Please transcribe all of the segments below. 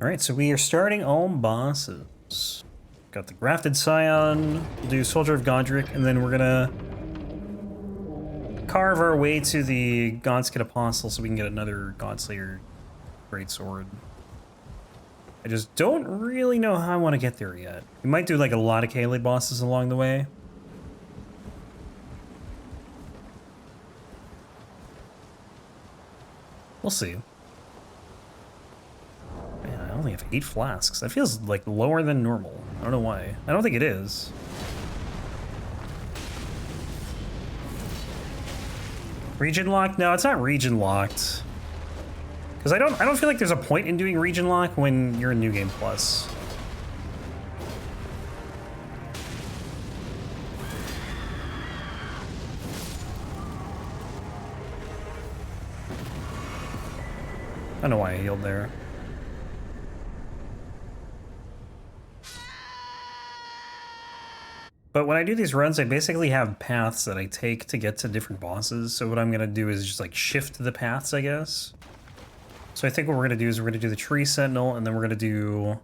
Alright, so we are starting all bosses. Got the Grafted Scion, we'll do Soldier of Godrick, and then we're gonna carve our way to the Godskid Apostle so we can get another Godslayer Greatsword. I just don't really know how I want to get there yet. We might do like a lot of Caelid bosses along the way. We'll see. Man, I only have 8 flasks. That feels like lower than normal. I don't know why. I don't think it is. Region locked? No, it's not region locked. Because I don't feel like there's a point in doing region lock when you're in New Game Plus. I don't know why I healed there. But when I do these runs, I basically have paths that I take to get to different bosses. So what I'm going to do is just like shift the paths, I guess. So I think what we're going to do is we're going to do the Tree Sentinel, and then we're going to do...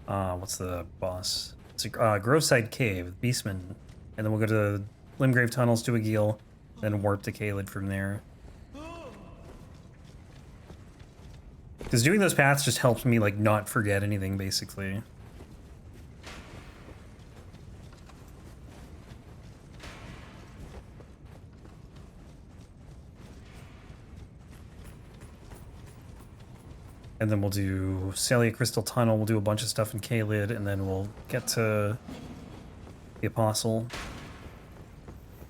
what's the boss? It's a Groveside Cave, Bastman. And then we'll go to Limgrave Tunnels, do Agheel, then warp to Caelid from there. Because doing those paths just helps me, like, not forget anything, basically. And then we'll do Sellia Crystal Tunnel, we'll do a bunch of stuff in Caelid, and then we'll get to the Apostle.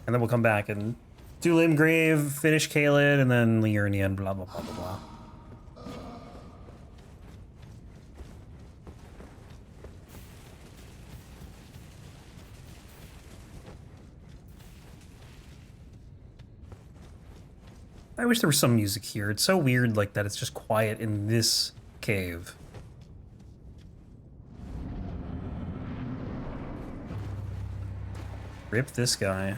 And then we'll come back and do Limgrave, finish Caelid, and then Leonine, blah, blah, blah, blah, blah. I wish there was some music here. It's so weird like that it's just quiet in this cave. Rip this guy.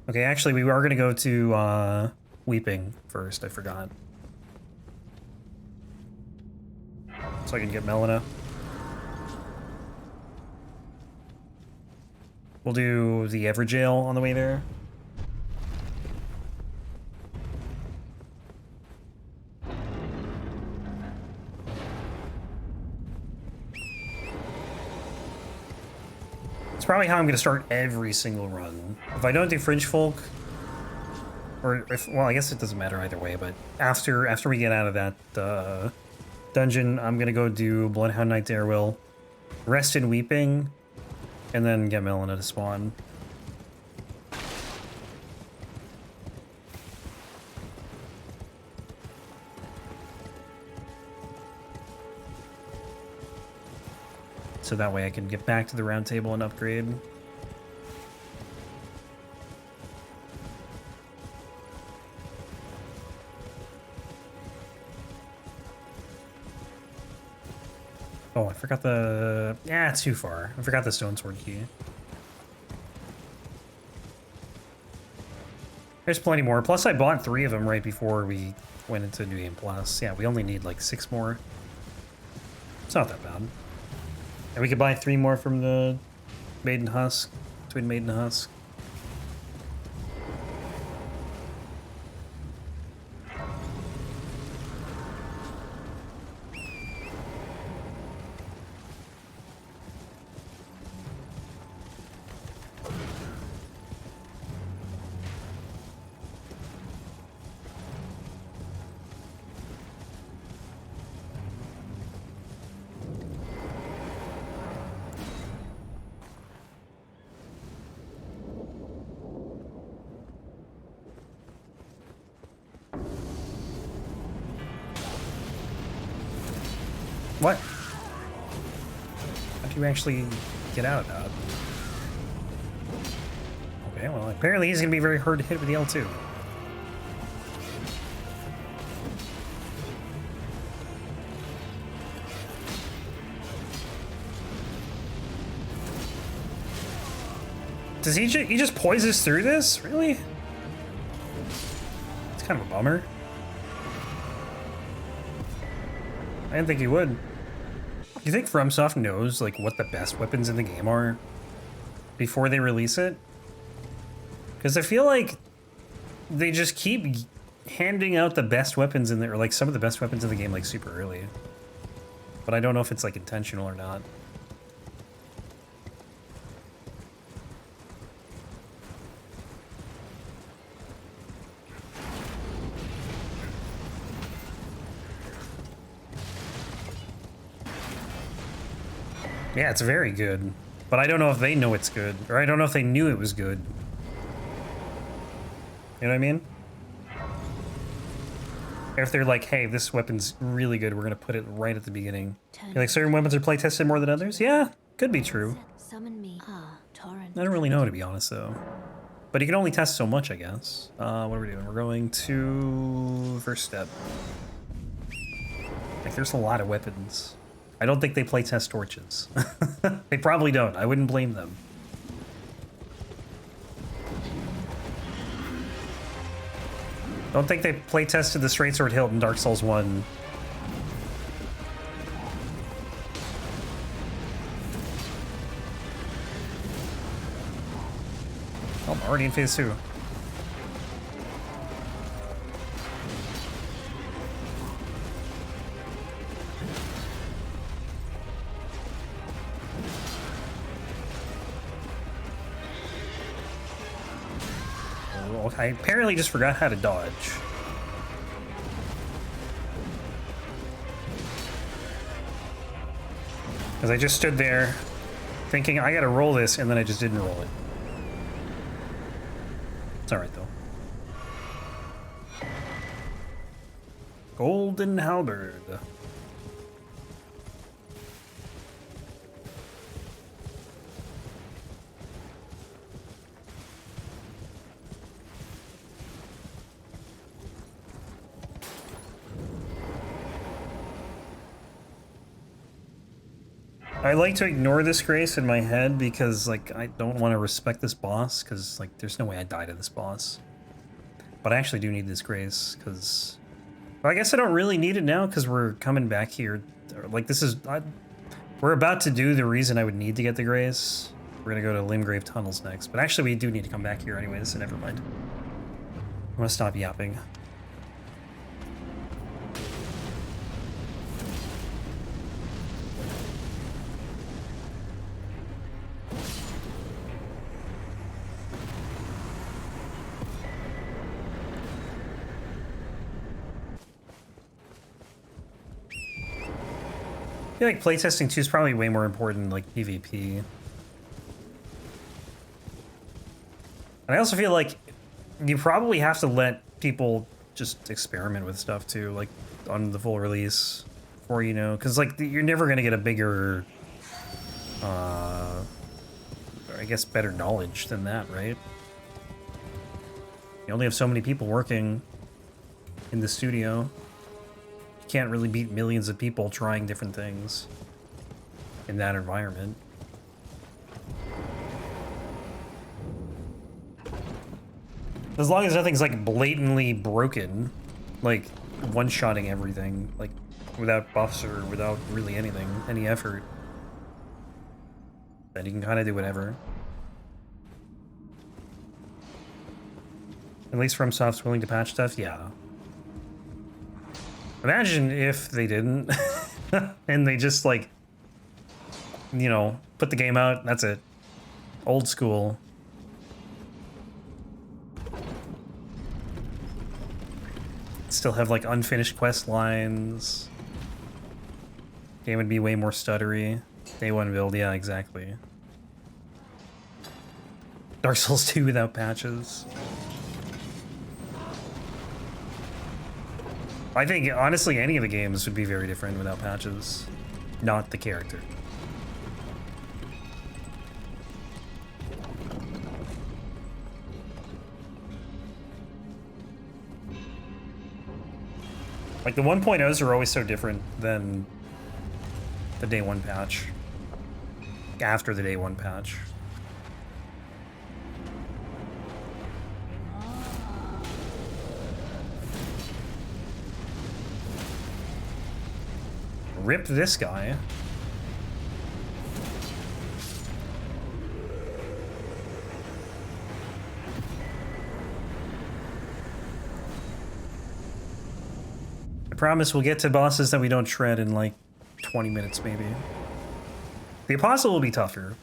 Okay, actually, we are going to go to Weeping first. I forgot. So I can get Melina. We'll do the Evergaol on the way there. Probably how I'm going to start every single run. If I don't do Fringe Folk, or if, well, I guess it doesn't matter either way, but after we get out of that dungeon, I'm going to go do Bloodhound Knight Darriwil, rest in Weeping, and then get Melina to spawn. So that way I can get back to the round table and upgrade. Oh, I forgot the... Yeah, it's too far. I forgot the Stone Sword key. There's plenty more. Plus I bought 3 of them right before we went into New Game Plus. Yeah, we only need like 6 more. It's not that bad. And we could buy 3 more from the Maiden Husk, Twin Maiden Husk. What? How do you actually get out of that? Okay, well, apparently he's gonna be very hard to hit with the L2. Does he just poises through this? Really? It's kind of a bummer. I didn't think he would. Do you think FromSoft knows like what the best weapons in the game are before they release it? Because I feel like they just keep handing out the best weapons in there, or like some of the best weapons in the game like super early. But I don't know if it's like intentional or not. Yeah, it's very good, but I don't know if they know it's good, or I don't know if they knew it was good. You know what I mean? Or if they're like, hey, this weapon's really good, we're gonna put it right at the beginning. You're like, certain weapons are play tested more than others? Yeah, could be true. Summon me. Torrent. I don't really know, to be honest, though. But you can only test so much, I guess. What are we doing? We're going to first step. Like, there's a lot of weapons. I don't think they play test torches. They probably don't. I wouldn't blame them. Don't think they play tested the straight sword hilt in Dark Souls 1. Oh, I'm already in phase 2. I apparently just forgot how to dodge. Because I just stood there thinking I gotta roll this, and then I just didn't roll it. It's alright though. Golden Halberd. I like to ignore this grace in my head because, like, I don't want to respect this boss because, like, there's no way I die to this boss. But I actually do need this grace because... Well, I guess I don't really need it now because we're coming back here. Like, this is... we're about to do the reason I would need to get the grace. We're going to go to Limgrave Tunnels next. But actually, we do need to come back here anyways, so never mind. I'm going to stop yapping. I feel like playtesting too is probably way more important than like PvP. And I also feel like you probably have to let people just experiment with stuff too, like on the full release, before you know, because like you're never gonna get a bigger, I guess, better knowledge than that, right? You only have so many people working in the studio. You can't really beat millions of people trying different things in that environment. As long as nothing's like blatantly broken, like one-shotting everything, like without buffs or without really anything, any effort, then you can kind of do whatever. At least FromSoft's willing to patch stuff, yeah. Imagine if they didn't, and they just, like, you know, put the game out, that's it. Old school. Still have, like, unfinished quest lines. Game would be way more stuttery. Day one build, yeah, exactly. Dark Souls 2 without patches. I think, honestly, any of the games would be very different without patches. Not the character. Like, the 1.0s are always so different than the day 1 patch. After the day 1 patch. Rip this guy. I promise we'll get to bosses that we don't shred in like 20 minutes maybe. The Apostle will be tougher.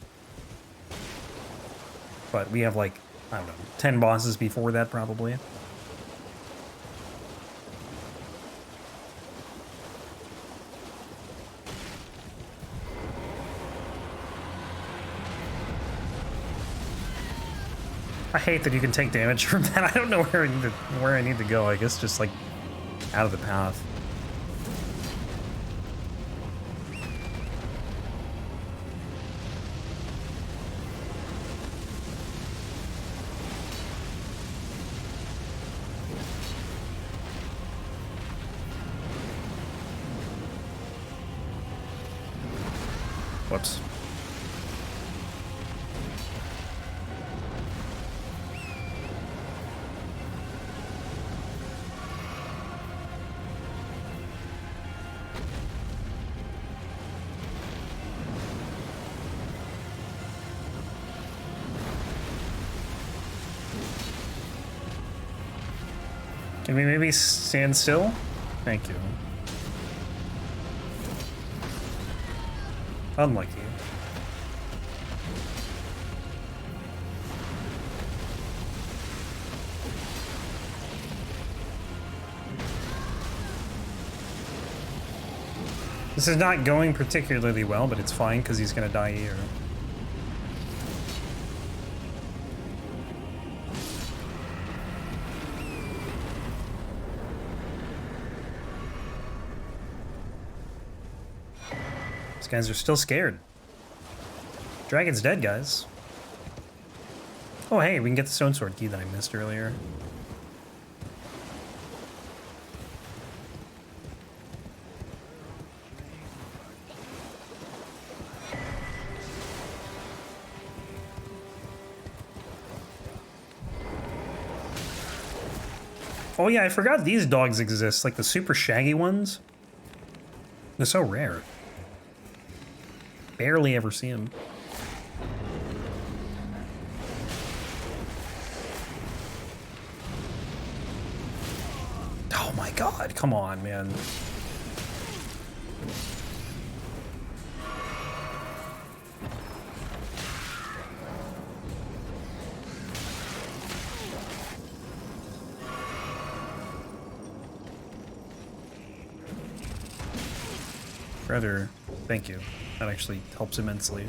But we have like, I don't know, 10 bosses before that probably. I hate that you can take damage from that. I don't know where I need to go. I guess just like out of the path. Whoops. Can we maybe stand still? Thank you. Unlucky. This is not going particularly well, but it's fine because he's gonna die here. These guys are still scared. Dragon's dead, guys. Oh, hey, we can get the Stone Sword key that I missed earlier. Oh yeah, I forgot these dogs exist, like the super shaggy ones. They're so rare. Barely ever see them. Oh my god, come on, man. Brother, thank you. That actually helps immensely.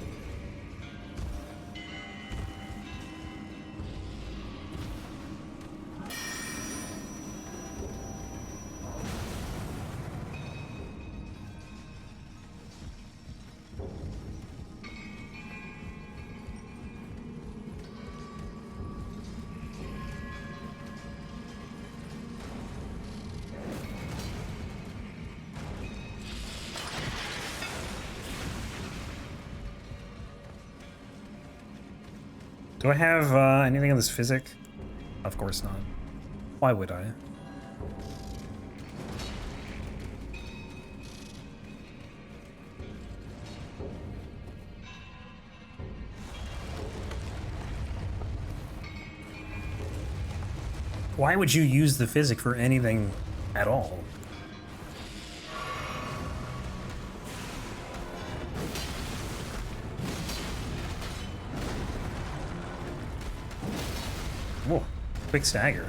Do I have anything on this physic? Of course not. Why would I? Why would you use the physic for anything at all? Whoa, quick stagger.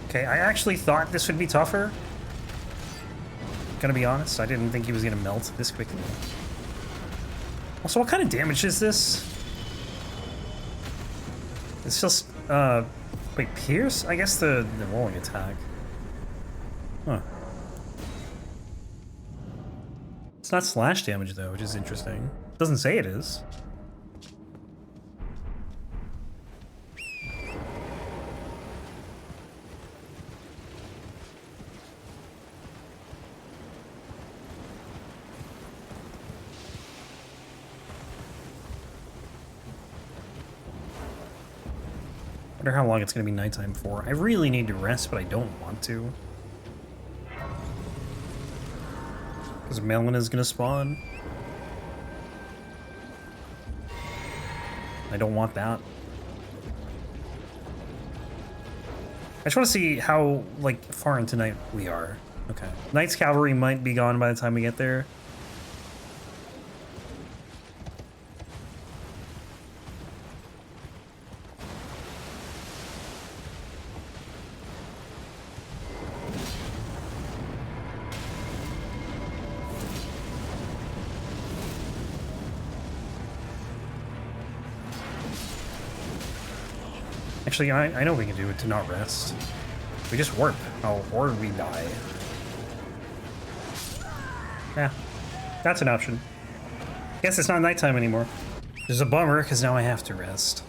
Okay, I actually thought this would be tougher. Gonna be honest, I didn't think he was gonna melt this quickly. Also, what kind of damage is this? It's just, wait, pierce? I guess the rolling attack. Huh. It's not slash damage though, which is interesting. It doesn't say it is. Wonder how long it's gonna be nighttime for. I really need to rest, but I don't want to. Because Melon is gonna spawn. I don't want that. I just want to see how, like, far into night we are. Okay. Knight's Cavalry might be gone by the time we get there. Actually, I know we can do it to not rest. We just warp, or we die. Yeah, that's an option. Guess it's not nighttime anymore. Which is a bummer, because now I have to rest.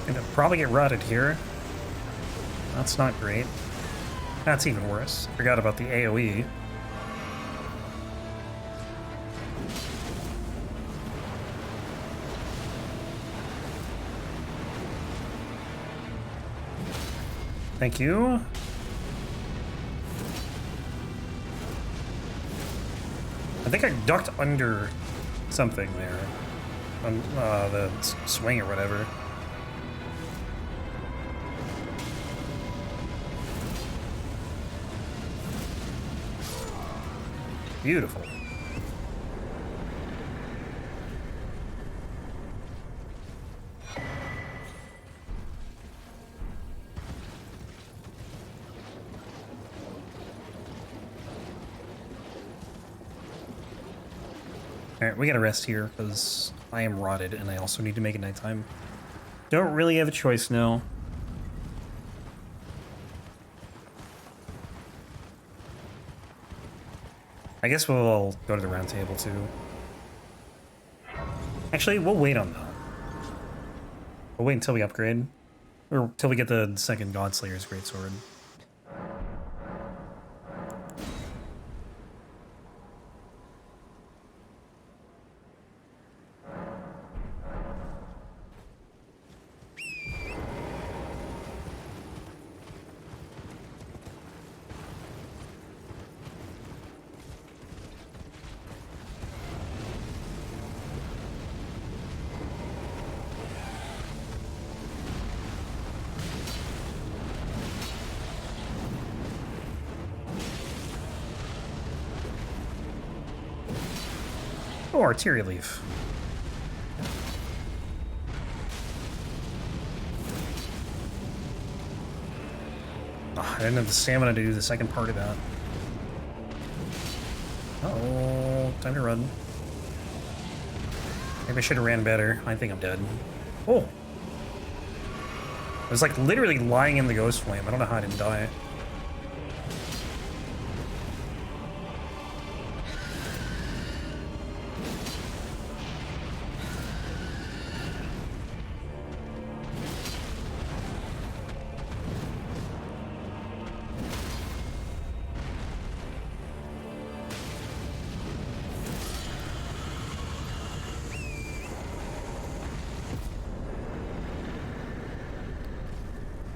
Gonna probably get rotted here. That's not great. That's even worse. Forgot about the AoE. Thank you. I think I ducked under something there. On the swing or whatever. Beautiful. Alright, we gotta rest here, because I am rotted, and I also need to make it nighttime. Don't really have a choice now. I guess we'll go to the round table, too. Actually, we'll wait on that. We'll wait until we upgrade. Or until we get the second Godslayer's Greatsword. Oh, Arteria Leaf. Oh, I didn't have the stamina to do the second part of that. Uh-oh, time to run. Maybe I should have ran better. I think I'm dead. Oh! I was like literally lying in the Ghost Flame. I don't know how I didn't die.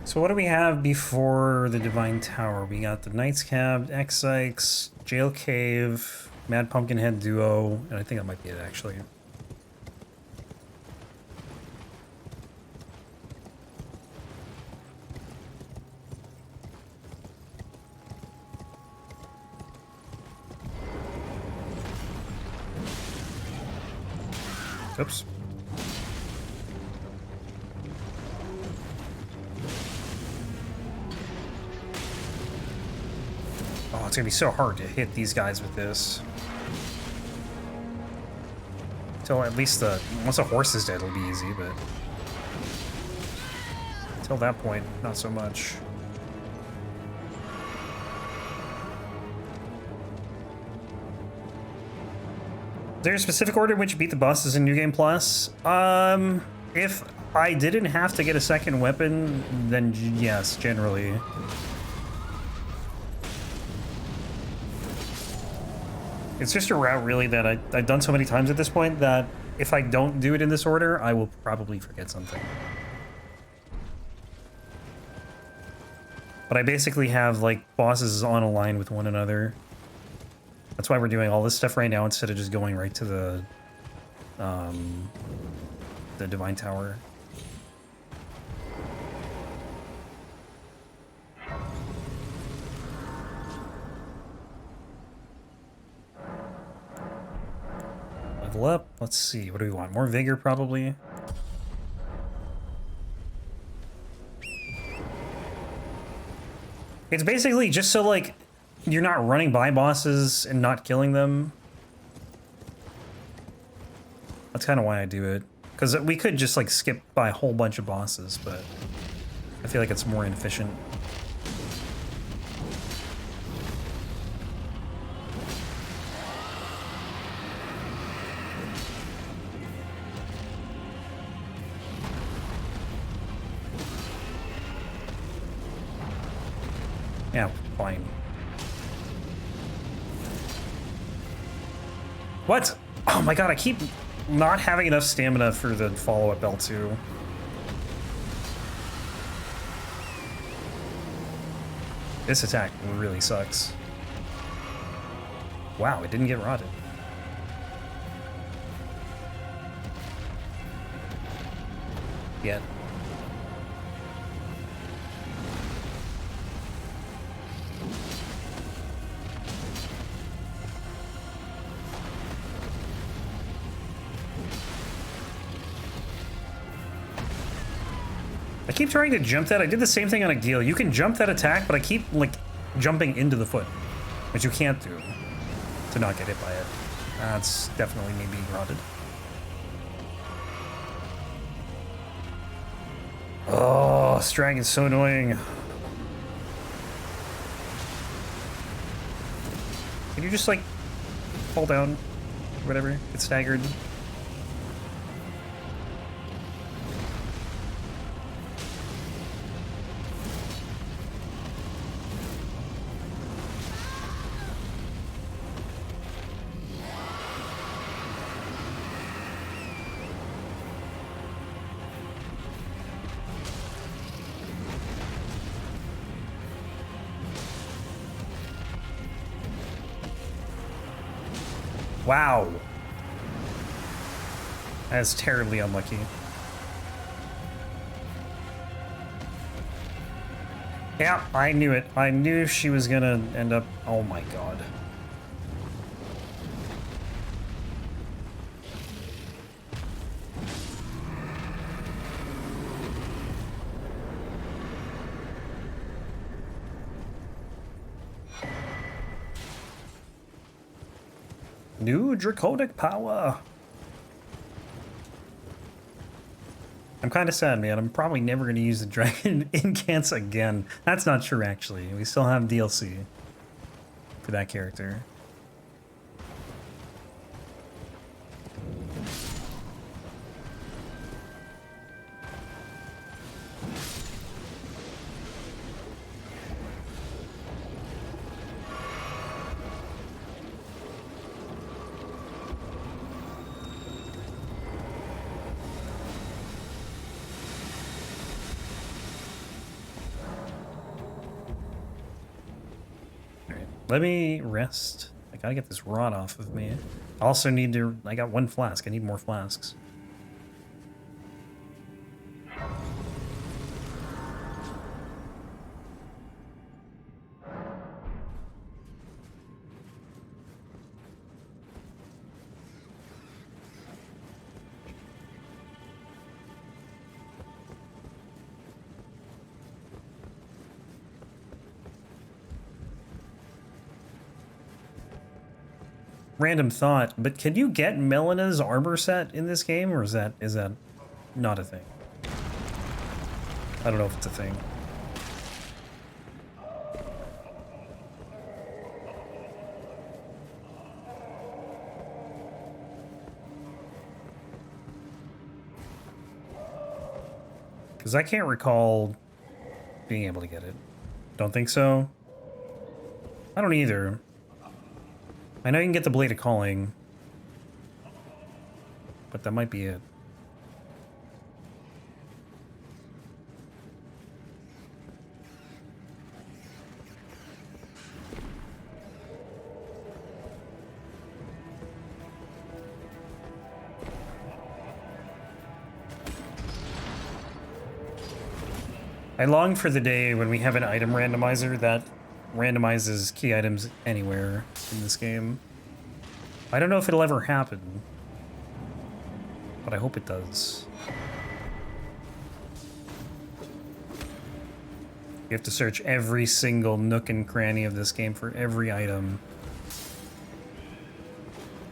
So what do we have before the Divine Tower? We got the Knights Cab, Ekzykes, Jail Cave, Mad Pumpkinhead Duo, and I think that might be it, actually. Oops. it's gonna be so hard to hit these guys with this. Till at least once a horse is dead, it'll be easy, but till that point, not so much. Is there a specific order in which you beat the bosses in New Game Plus? If I didn't have to get a second weapon, then yes, generally. It's just a route, really, that I've done so many times at this point that if I don't do it in this order, I will probably forget something. But I basically have, like, bosses on a line with one another. That's why we're doing all this stuff right now instead of just going right to the Divine Tower. Level up. Let's see. What do we want? More vigor, probably. It's basically just so, like, you're not running by bosses and not killing them. That's kind of why I do it. Because we could just, like, skip by a whole bunch of bosses, but I feel like it's more inefficient. Yeah, fine. What? Oh my god, I keep not having enough stamina for the follow-up L2. This attack really sucks. Wow, it didn't get rotted. Yet. I keep trying to jump that. I did the same thing on Agheel. You can jump that attack, but I keep, like, jumping into the foot, which you can't do to not get hit by it. That's definitely me being rotted. Oh, this dragon's so annoying. Can you just, like, fall down? Whatever. Get staggered. Wow. That's terribly unlucky. Yeah, I knew it. I knew she was gonna end up... Oh my god. New draconic power. I'm kind of sad, man. I'm probably never going to use the dragon incants again. That's not true, actually. We still have DLC for that character. Let me rest. I gotta get this rot off of me. I also need to... I got one flask. I need more flasks. random thought, but can you get Melina's armor set in this game, or is that not a thing? I don't know if it's a thing. Because I can't recall being able to get it. Don't think so. I don't either. I know you can get the Blade of Calling, but that might be it. I long for the day when we have an item randomizer that randomizes key items anywhere in this game. I don't know if it'll ever happen, but I hope it does. You have to search every single nook and cranny of this game for every item.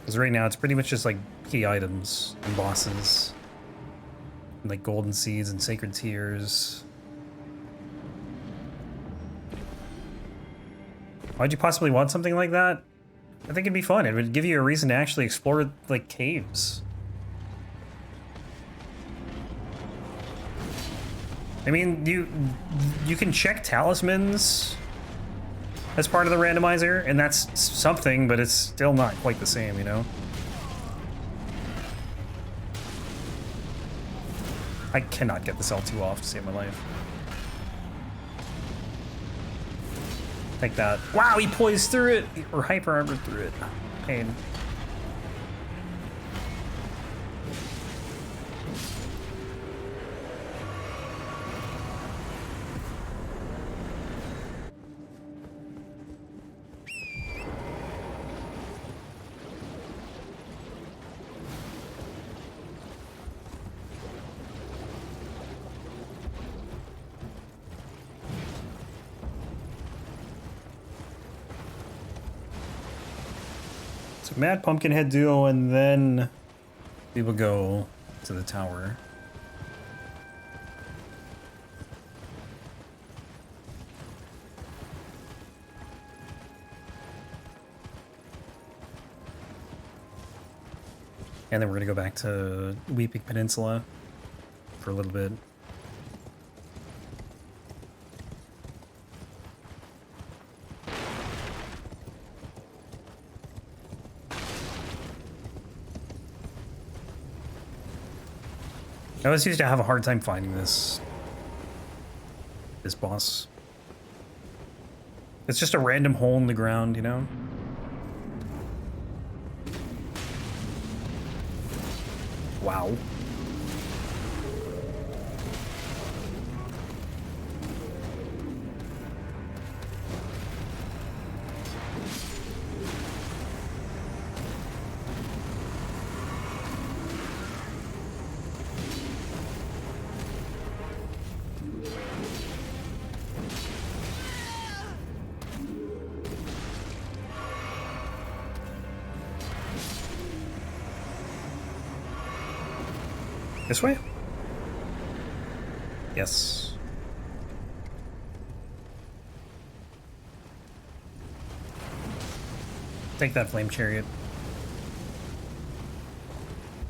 Because right now it's pretty much just like key items and bosses. And like golden seeds and sacred tears. Why'd you possibly want something like that? I think it'd be fun. It would give you a reason to actually explore, like, caves. I mean, you can check talismans as part of the randomizer, and that's something, but it's still not quite the same, you know? I cannot get this L2 off to save my life. Like that. Wow, he poised through it! Or hyper armored through it. Pain. Mad Pumpkinhead duo, and then we will go to the tower. And then we're gonna go back to Weeping Peninsula for a little bit. I always used to have a hard time finding this boss. It's just a random hole in the ground, you know? Wow. This way? Yes. Take that flame chariot.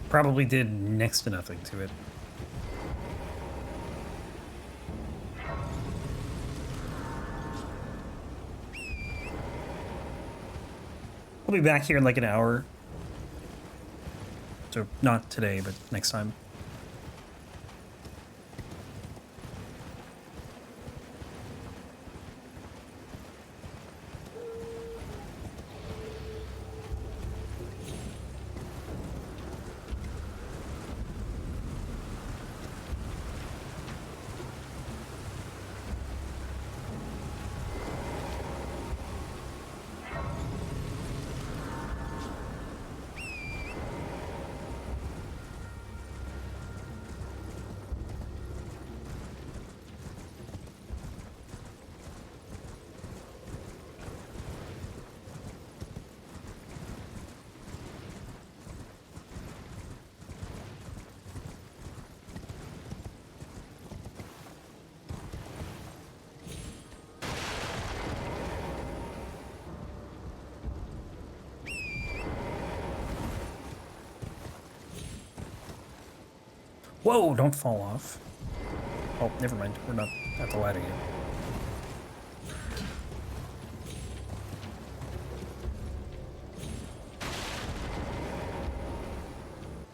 Probably did next to nothing to it. We'll be back here in like an hour. So not today, but next time. Whoa, don't fall off. Oh, never mind. We're not at the ladder yet.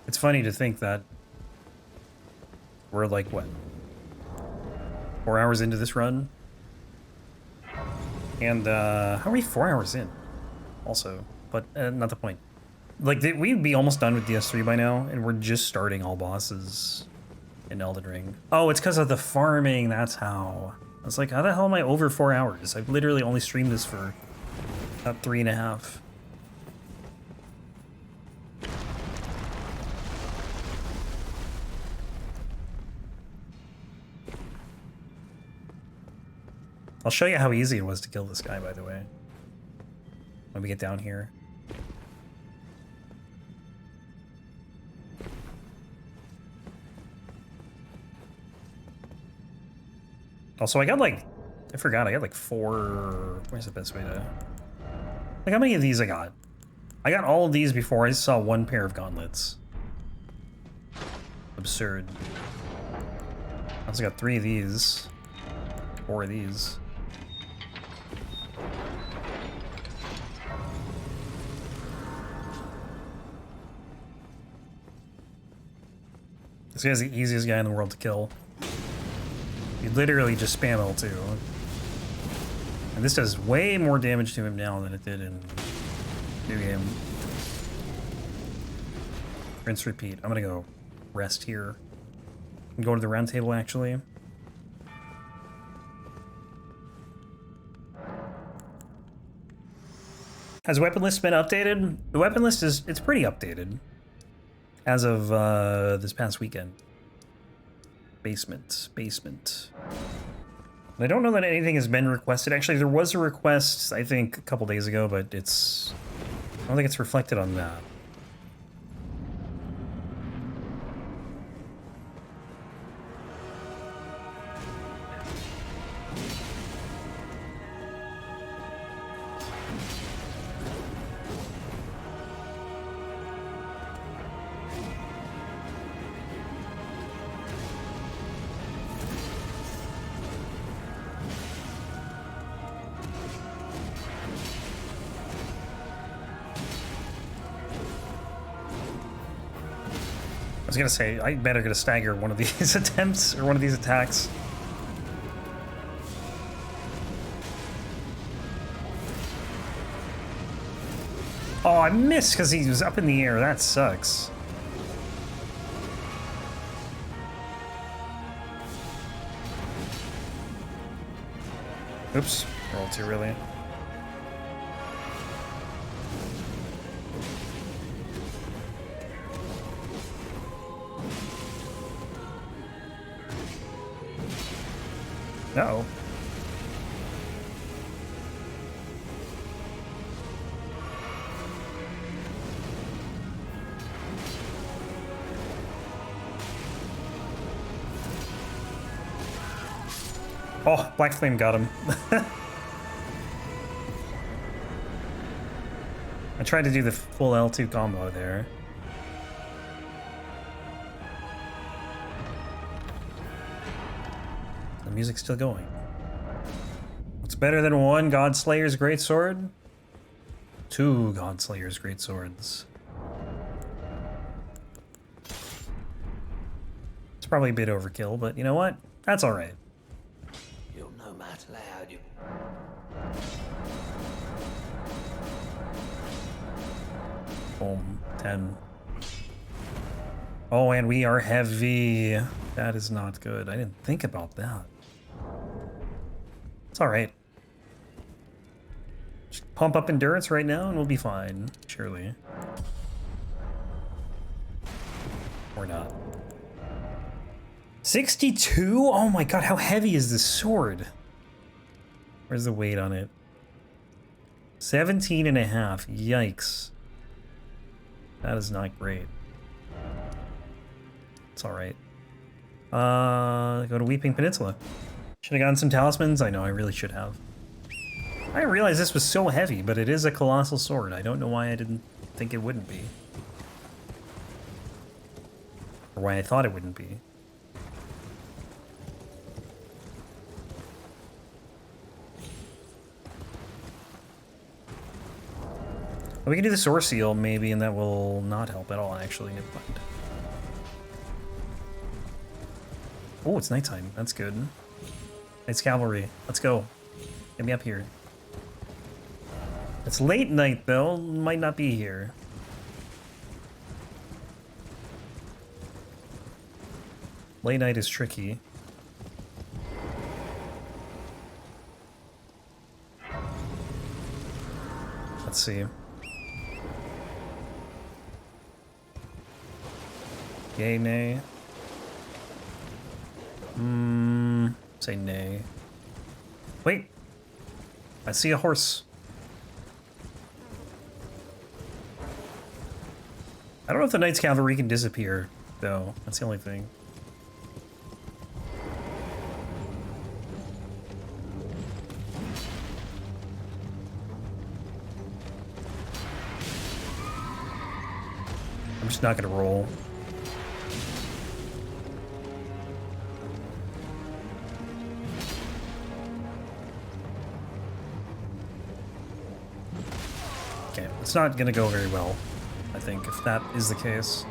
It's funny to think that we're like, what, 4 hours into this run? And, how are we 4 hours in? Also, but not the point. Like, we'd be almost done with DS3 by now, and we're just starting all bosses in Elden Ring. Oh, it's because of the farming, that's how. I was like, how the hell am I over 4 hours? I've literally only streamed this for about 3.5. I'll show you how easy it was to kill this guy, by the way, when we get down here. Also, I got like, I forgot, I got like 4, where's the best way to, like how many of these I got? I got all of these before I saw 1 pair of gauntlets. Absurd. I also got 3 of these, 4 of these. This guy's the easiest guy in the world to kill. You literally just spam L2. And this does way more damage to him now than it did in New Game. Rinse, repeat. I'm gonna go rest here. And go to the round table, actually. Has weapon list been updated? The weapon list it's pretty updated. As of this past weekend. Basement. And I don't know that anything has been requested. Actually, there was a request, I think, a couple days ago, but I don't think it's reflected on that. I was gonna say, I better get a stagger one of these attempts, or one of these attacks. Oh, I missed because he was up in the air. That sucks. Oops, rolled too really. Uh-oh. Oh, Black Flame got him. I tried to do the full L2 combo there. The music's still going. What's better than 1 Godslayer's Greatsword? 2 Godslayer's Greatswords. It's probably a bit overkill, but you know what? That's alright. You'll no matter loud you. Boom. 10. Oh, and we are heavy. That is not good. I didn't think about that. It's alright. Just pump up endurance right now and we'll be fine, surely. Or not. 62? Oh my god, how heavy is this sword? Where's the weight on it? 17 and a half. Yikes. That is not great. It's alright. Go to Weeping Peninsula. Should have gotten some talismans? I know, I really should have. I didn't realize this was so heavy, but it is a colossal sword. I don't know why I didn't think it wouldn't be. Or why I thought it wouldn't be. We can do the Source Seal, maybe, and that will not help at all, actually. Never mind. Oh, it's nighttime. That's good. It's Cavalry. Let's go. Get me up here. It's late night, though. Might not be here. Late night is tricky. Let's see. Yay, nay. Say nay. Wait. I see a horse. I don't know if the Knight's Cavalry can disappear, though. That's the only thing. I'm just not gonna roll. Okay, it's not gonna go very well, I think, if that is the case.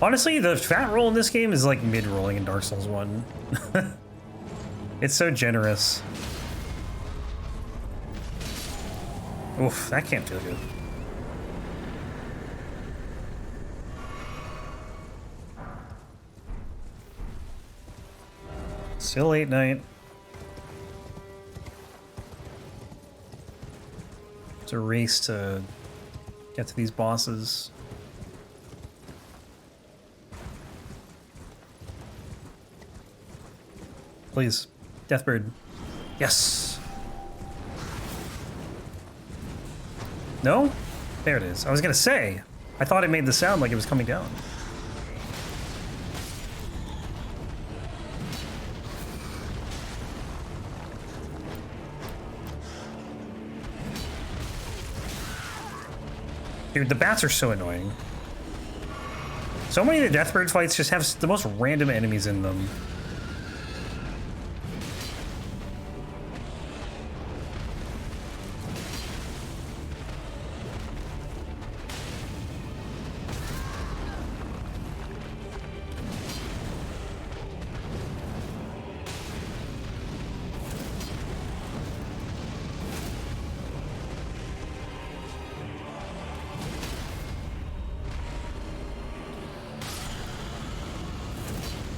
Honestly, the fat roll in this game is like mid-rolling in Dark Souls 1. It's so generous. Oof, that can't feel good. Still late night. It's a race to get to these bosses. Please, Deathbird. Yes! No? There it is. I was gonna say, I thought it made the sound like it was coming down. Dude, the bats are so annoying. So many of the Deathbird fights just have the most random enemies in them.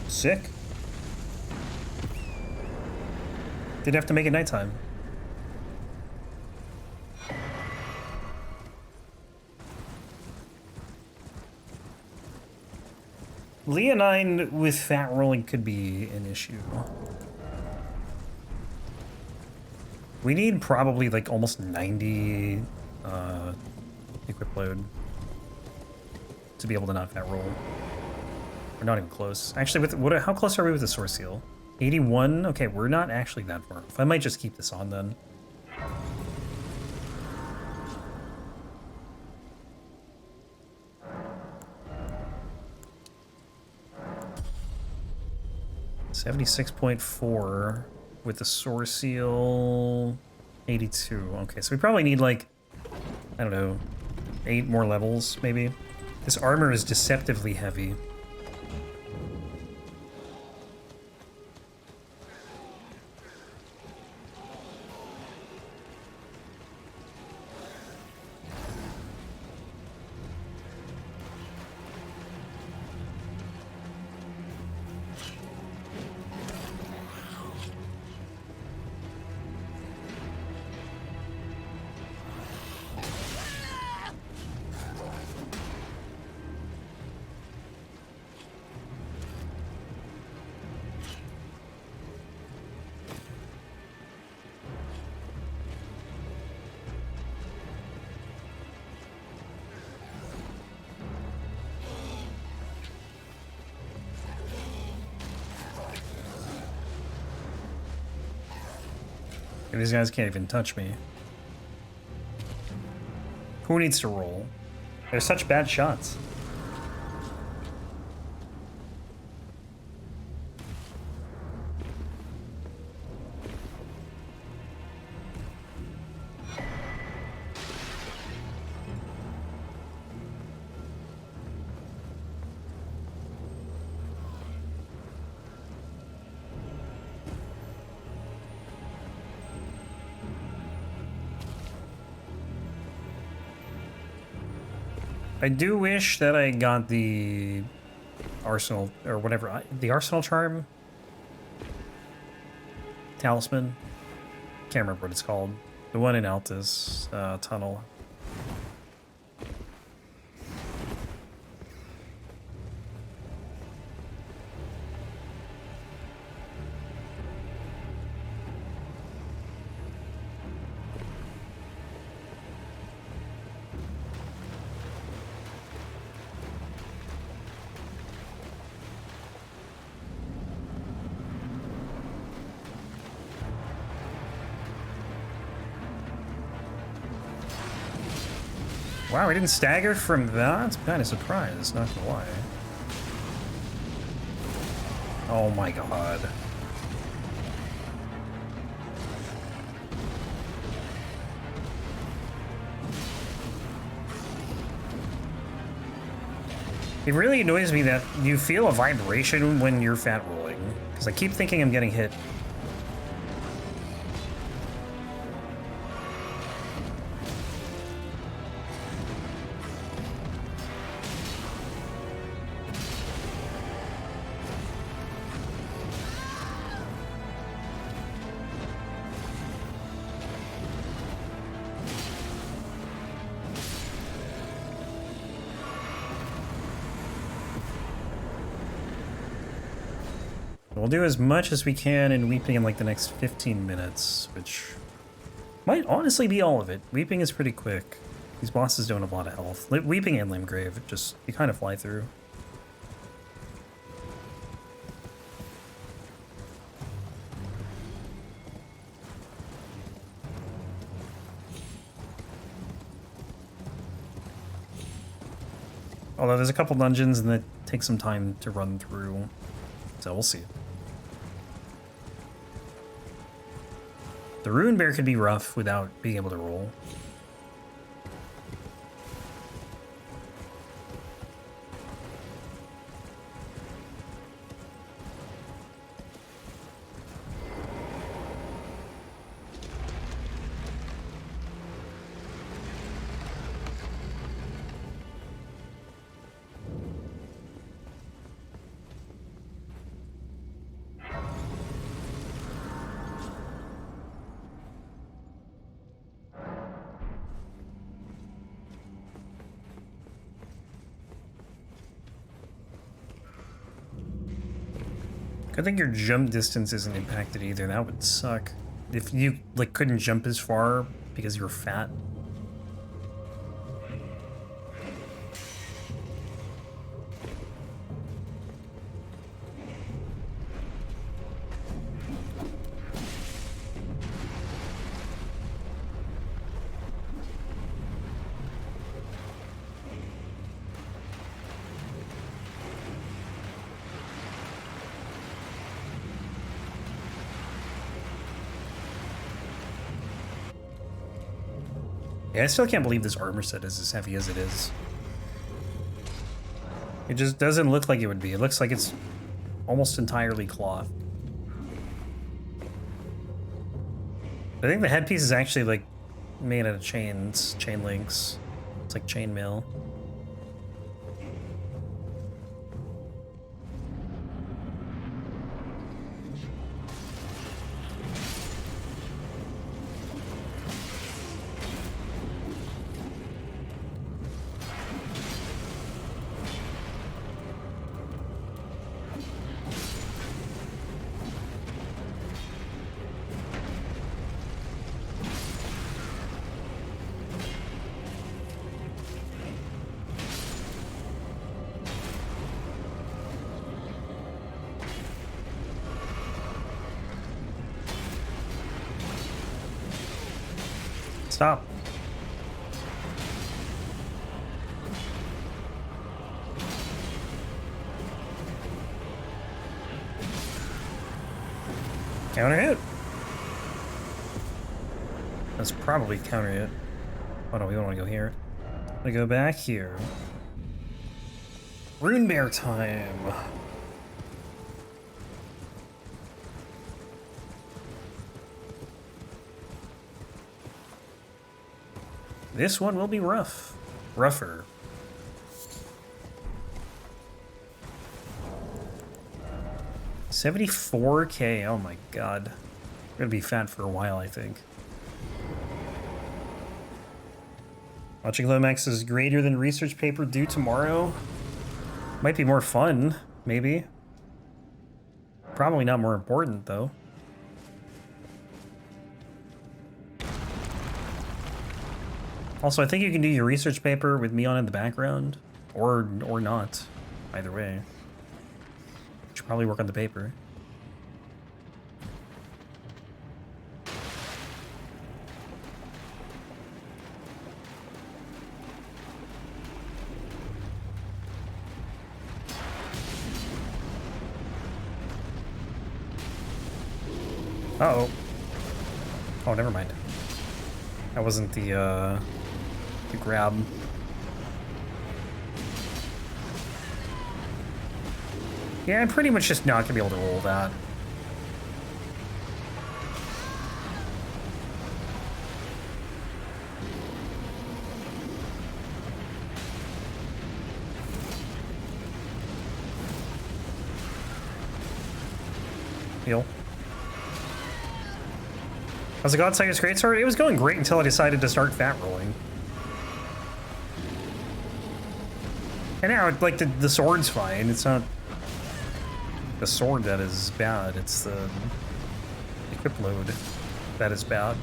Sick. Did have to make it nighttime. Leonine with fat rolling could be an issue. We need probably like almost 90 equip load to be able to not fat roll. We're not even close. Actually, with how close are we with the Source Seal? 81? Okay, we're not actually that far off. I might just keep this on then. $76.4 with the Source Seal. 82. Okay, so we probably need like, I don't know, 8 more levels maybe. This armor is deceptively heavy. These guys can't even touch me. Who needs to roll? They're such bad shots. I do wish that I got the arsenal, or whatever, the arsenal charm? Talisman? Can't remember what it's called. The one in Altus tunnel. Wow, we didn't stagger from that? I'm kind of surprised, not gonna lie. Oh my god. It really annoys me that you feel a vibration when you're fat rolling, because I keep thinking I'm getting hit. We'll do as much as we can in Weeping in like the next 15 minutes, which might honestly be all of it. Weeping is pretty quick. These bosses don't have a lot of health. Weeping and Limgrave, just, you kind of fly through. Although there's a couple dungeons and that takes some time to run through, so we'll see. The Rune Bear could be rough without being able to roll. I think your jump distance isn't impacted either. That would suck. If you like couldn't jump as far because you were fat. Yeah, I still can't believe this armor set is as heavy as it is. It just doesn't look like it would be. It looks like it's almost entirely cloth. I think the headpiece is actually like made out of chains, chain links. It's like chainmail. Stop. Counter hit. That's probably counter hit. Oh no, we don't want to go here. I'm gonna go back here. Rune Bear time. This one will be rough. Rougher. $74K, oh my god. We're gonna be fat for a while, I think. Watching Lomax is greater than research paper due tomorrow. Might be more fun, maybe. Probably not more important, though. Also, I think you can do your research paper with me on in the background, or not. Either way. Should probably work on the paper. Uh-oh. Oh, never mind. That wasn't the grab. Yeah, I'm pretty much just not gonna be able to roll that. Heal. How's the Godslayer's Greatsword? It was going great until I decided to start fat rolling. And now, like, the sword's fine. It's not the sword that is bad. It's the equip load that is bad.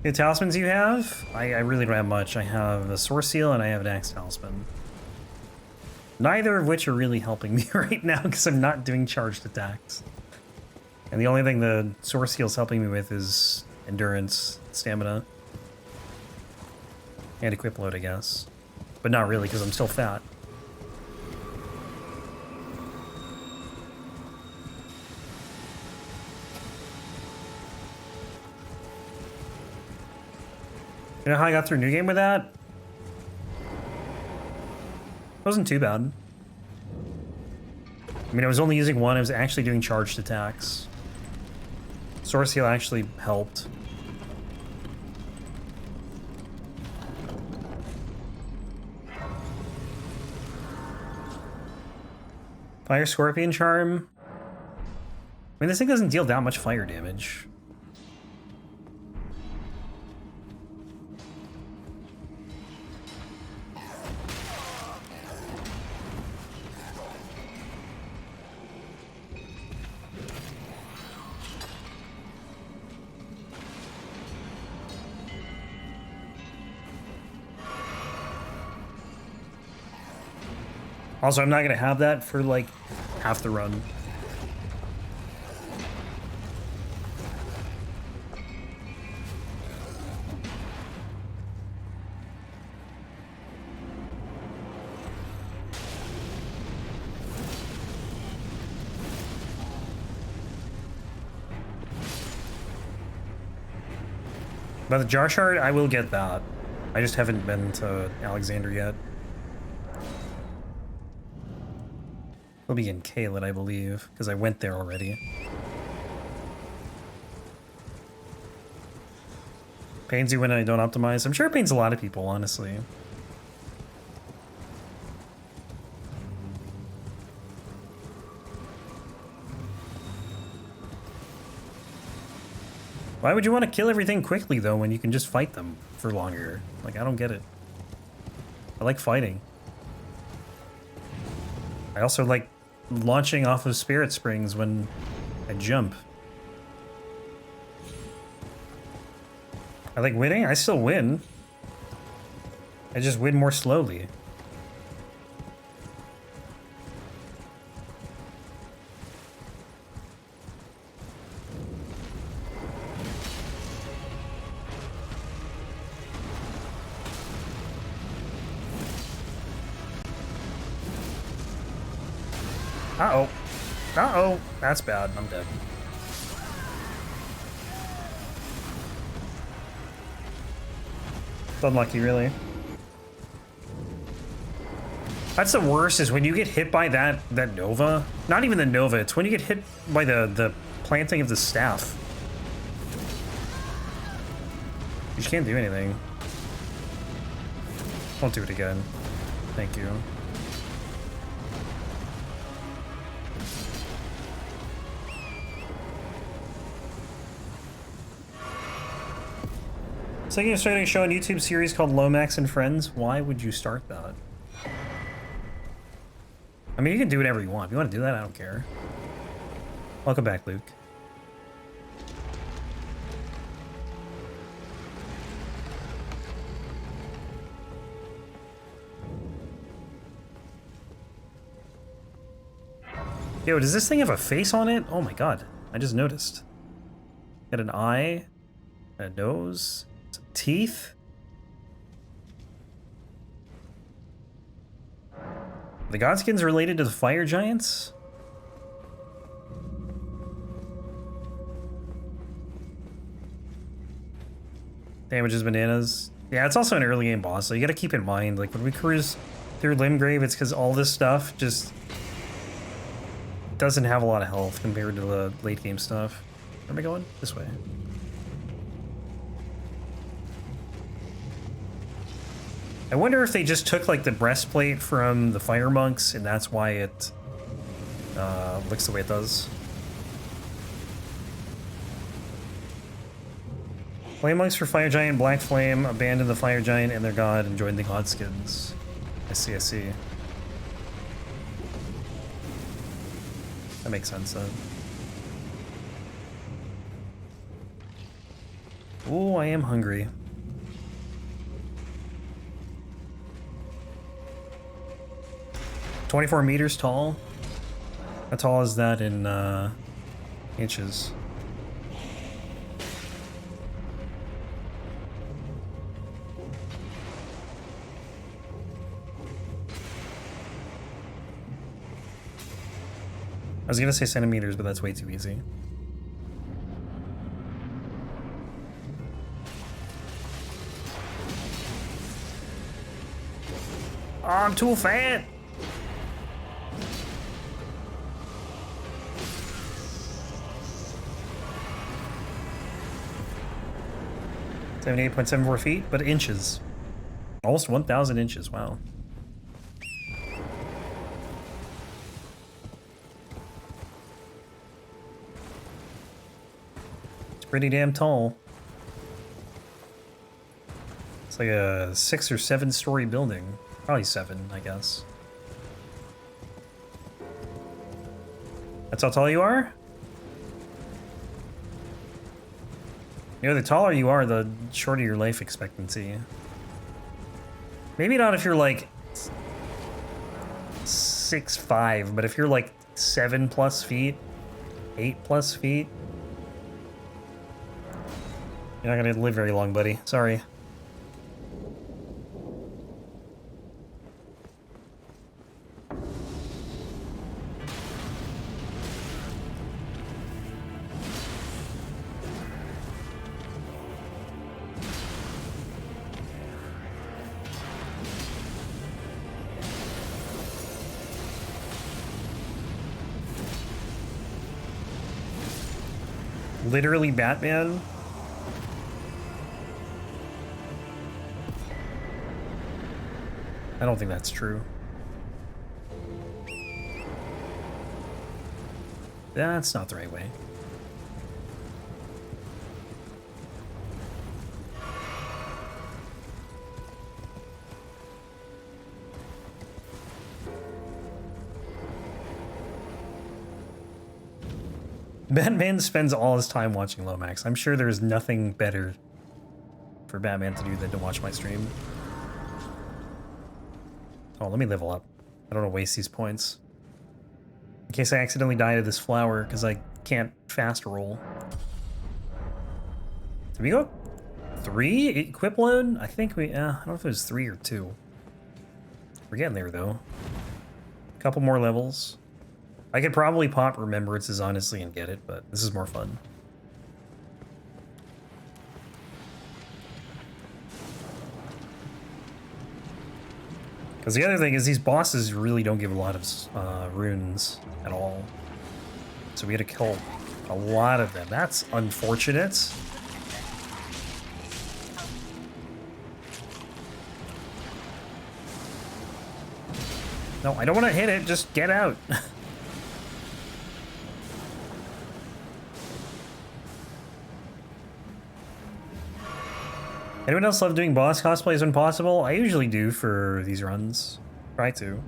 The talismans you have? I really don't have much. I have the Source Seal and I have an Axe Talisman. Neither of which are really helping me right now because I'm not doing charged attacks. And the only thing the Source Seal is helping me with is endurance, stamina, and equip load, I guess. But not really, because I'm still fat. You know how I got through New Game with that? It wasn't too bad. I mean, I was only using one, I was actually doing charged attacks. Source Seal actually helped. Fire Scorpion Charm. I mean, this thing doesn't deal that much fire damage. Also, I'm not going to have that for, like, half the run. But the Jar Shard, I will get that. I just haven't been to Alexander yet. It'll be in Caelid, I believe, because I went there already. Pains you when I don't optimize? I'm sure it pains a lot of people, honestly. Why would you want to kill everything quickly, though, when you can just fight them for longer? Like, I don't get it. I like fighting. I also like launching off of Spirit Springs when I jump. I like winning? I still win. I just win more slowly. Uh-oh. Uh-oh. That's bad. I'm dead. It's unlucky, really. That's the worst, is when you get hit by that Nova. Not even the Nova, it's when you get hit by the planting of the staff. You just can't do anything. Don't do it again. Thank you. Thinking of starting a show on YouTube series called Lomax and Friends. Why would you start that? I mean, you can do whatever you want. If you want to do that, I don't care. Welcome back, Luke. Yo, does this thing have a face on it? Oh my god, I just noticed. Got an eye, a nose, some teeth. The Godskins related to the fire giants? Damage is bananas. Yeah, it's also an early game boss, so you gotta keep in mind, like, when we cruise through Limgrave, it's because all this stuff just doesn't have a lot of health compared to the late game stuff. Where am I going? This way. I wonder if they just took, like, the breastplate from the fire monks, and that's why it looks the way it does. Flame monks for fire giant, black flame, abandoned the fire giant and their god, and joined the godskins. I see, I see. That makes sense, then. Ooh, I am hungry. "24 meters tall." How tall is that in inches? I was gonna say centimeters, but that's way too easy. Oh, I'm too fat! 78.74 feet, but inches. Almost 1,000 inches, wow. It's pretty damn tall. It's like a 6 or 7 story building. Probably 7, I guess. That's how tall you are? You know, the taller you are, the shorter your life expectancy. Maybe not if you're like 6'5", but if you're like 7+ feet, 8+ feet, you're not gonna live very long, buddy. Sorry. Literally Batman? I don't think that's true. That's not the right way. Batman spends all his time watching Lomax. I'm sure there's nothing better for Batman to do than to watch my stream. Oh, let me level up. I don't want to waste these points. In case I accidentally die to this flower, because I can't fast roll. Did we go 3 equip load? I think we, I don't know if it was 3 or 2. We're getting there, though. A couple more levels. I could probably pop Remembrances, honestly, and get it, but this is more fun. Because the other thing is these bosses really don't give a lot of runes at all. So we had to kill a lot of them. That's unfortunate. No, I don't want to hit it. Just get out. Anyone else love doing boss cosplays when possible? I usually do for these runs. Try to.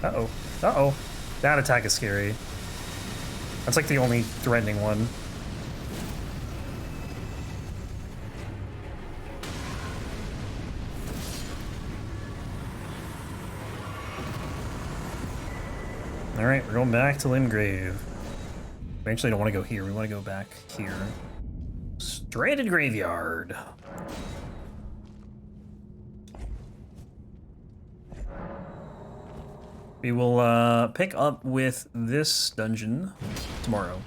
Uh-oh. Uh-oh. That attack is scary. That's like the only threatening one. Alright, we're going back to Limgrave. We actually don't want to go here, we want to go back here. Stranded Graveyard. We will pick up with this dungeon tomorrow.